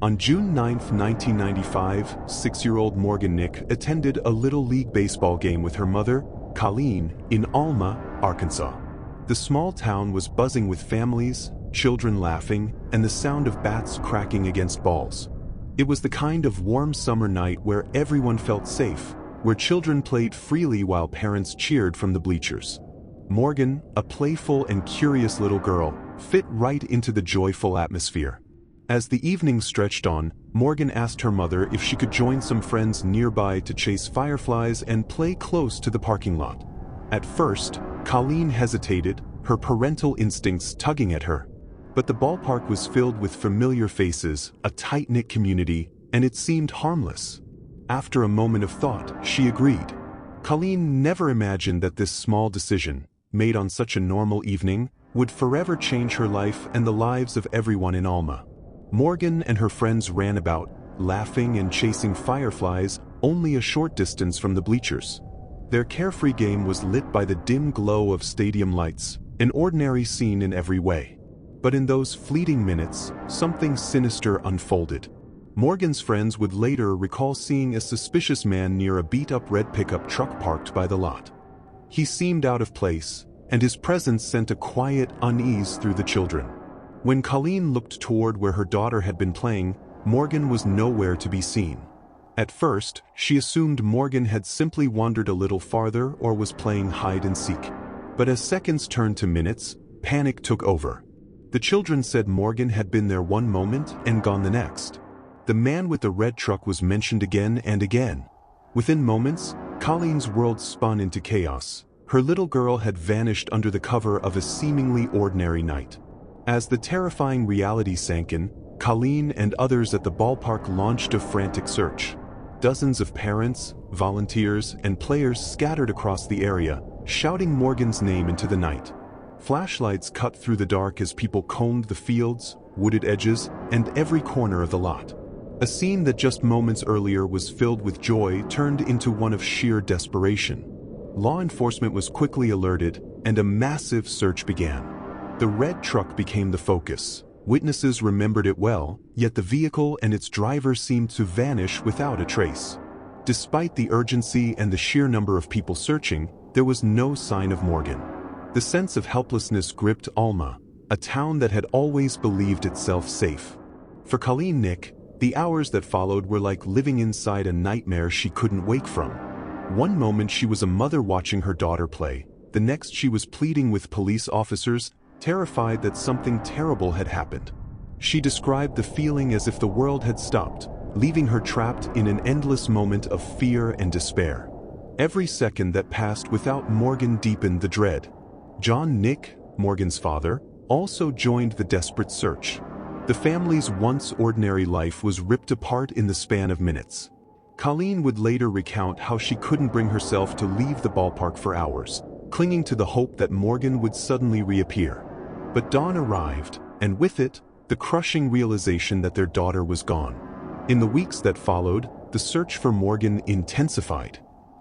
On June 9, 1995, 6-year-old Morgan Nick attended a Little League baseball game with her mother, Colleen, in Alma, Arkansas. The small town was buzzing with families, children laughing, and the sound of bats cracking against balls. It was the kind of warm summer night where everyone felt safe, where children played freely while parents cheered from the bleachers. Morgan, a playful and curious little girl, fit right into the joyful atmosphere. As the evening stretched on, Morgan asked her mother if she could join some friends nearby to chase fireflies and play close to the parking lot. At first, Colleen hesitated, her parental instincts tugging at her. But the ballpark was filled with familiar faces, a tight-knit community, and it seemed harmless. After a moment of thought, she agreed. Colleen never imagined that this small decision, made on such a normal evening, would forever change her life and the lives of everyone in Alma. Morgan and her friends ran about, laughing and chasing fireflies only a short distance from the bleachers. Their carefree game was lit by the dim glow of stadium lights, an ordinary scene in every way. But in those fleeting minutes, something sinister unfolded. Morgan's friends would later recall seeing a suspicious man near a beat-up red pickup truck parked by the lot. He seemed out of place, and his presence sent a quiet unease through the children. When Colleen looked toward where her daughter had been playing, Morgan was nowhere to be seen. At first, she assumed Morgan had simply wandered a little farther or was playing hide-and-seek. But as seconds turned to minutes, panic took over. The children said Morgan had been there one moment and gone the next. The man with the red truck was mentioned again and again. Within moments, Colleen's world spun into chaos. Her little girl had vanished under the cover of a seemingly ordinary night. As the terrifying reality sank in, Colleen and others at the ballpark launched a frantic search. Dozens of parents, volunteers, and players scattered across the area, shouting Morgan's name into the night. Flashlights cut through the dark as people combed the fields, wooded edges, and every corner of the lot. A scene that just moments earlier was filled with joy turned into one of sheer desperation. Law enforcement was quickly alerted, and a massive search began. The red truck became the focus. Witnesses remembered it well, yet the vehicle and its driver seemed to vanish without a trace. Despite the urgency and the sheer number of people searching, there was no sign of Morgan. The sense of helplessness gripped Alma, a town that had always believed itself safe. For Colleen Nick, the hours that followed were like living inside a nightmare she couldn't wake from. One moment she was a mother watching her daughter play, the next she was pleading with police officers, terrified that something terrible had happened. She described the feeling as if the world had stopped, leaving her trapped in an endless moment of fear and despair. Every second that passed without Morgan deepened the dread. John Nick, Morgan's father, also joined the desperate search. The family's once ordinary life was ripped apart in the span of minutes. Colleen would later recount how she couldn't bring herself to leave the ballpark for hours, clinging to the hope that Morgan would suddenly reappear. But dawn arrived, and with it, the crushing realization that their daughter was gone. In the weeks that followed, the search for Morgan intensified.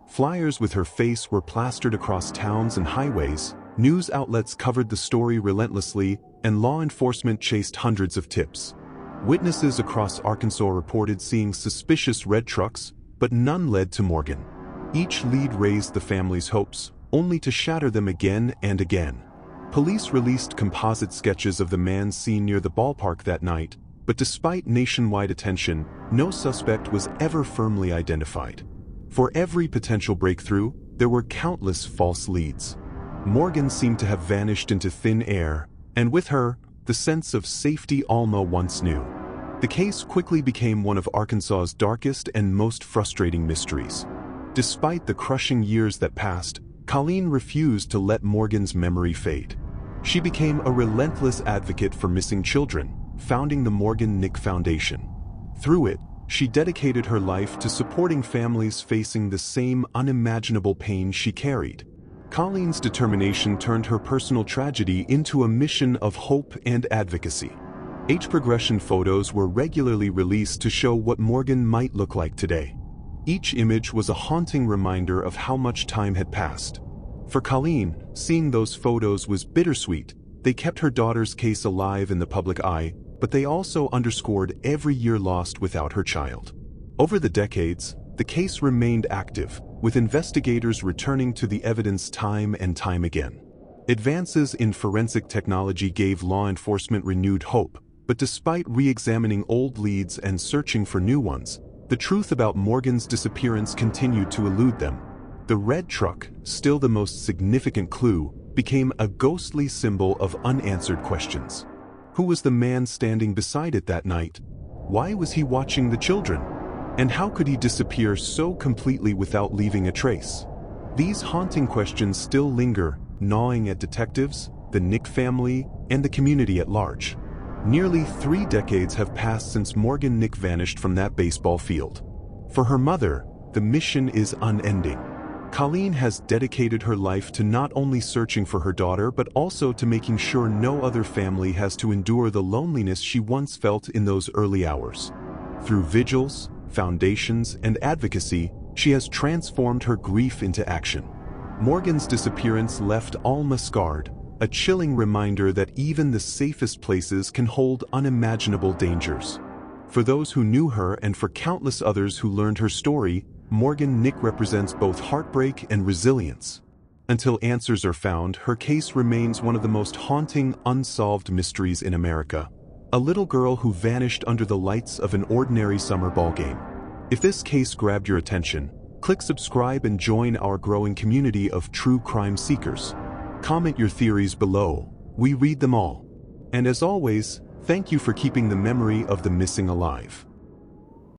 Flyers with her face were plastered across towns and highways, news outlets covered the story relentlessly, and law enforcement chased hundreds of tips. Witnesses across Arkansas reported seeing suspicious red trucks, but none led to Morgan. Each lead raised the family's hopes, only to shatter them again and again. Police released composite sketches of the man seen near the ballpark that night, but despite nationwide attention, no suspect was ever firmly identified. For every potential breakthrough, there were countless false leads. Morgan seemed to have vanished into thin air, and with her, the sense of safety Alma once knew. The case quickly became one of Arkansas's darkest and most frustrating mysteries. Despite the crushing years that passed, Colleen refused to let Morgan's memory fade. She became a relentless advocate for missing children, founding the Morgan Nick Foundation. Through it, she dedicated her life to supporting families facing the same unimaginable pain she carried. Colleen's determination turned her personal tragedy into a mission of hope and advocacy. Age progression photos were regularly released to show what Morgan might look like today. Each image was a haunting reminder of how much time had passed. For Colleen, seeing those photos was bittersweet. They kept her daughter's case alive in the public eye, but they also underscored every year lost without her child. Over the decades, the case remained active, with investigators returning to the evidence time and time again. Advances in forensic technology gave law enforcement renewed hope, but despite re-examining old leads and searching for new ones, the truth about Morgan's disappearance continued to elude them. The red truck, still the most significant clue, became a ghostly symbol of unanswered questions. Who was the man standing beside it that night? Why was he watching the children? And how could he disappear so completely without leaving a trace? These haunting questions still linger, gnawing at detectives, the Nick family, and the community at large. Nearly 3 decades have passed since Morgan Nick vanished from that baseball field. For her mother, the mission is unending. Colleen has dedicated her life to not only searching for her daughter but also to making sure no other family has to endure the loneliness she once felt in those early hours. Through vigils, foundations, and advocacy, she has transformed her grief into action. Morgan's disappearance left Alma scarred, a chilling reminder that even the safest places can hold unimaginable dangers. For those who knew her and for countless others who learned her story, Morgan Nick represents both heartbreak and resilience. Until answers are found, her case remains one of the most haunting, unsolved mysteries in America. A little girl who vanished under the lights of an ordinary summer ball game. If this case grabbed your attention, click subscribe and join our growing community of true crime seekers. Comment your theories below. We read them all. And as always, thank you for keeping the memory of the missing alive.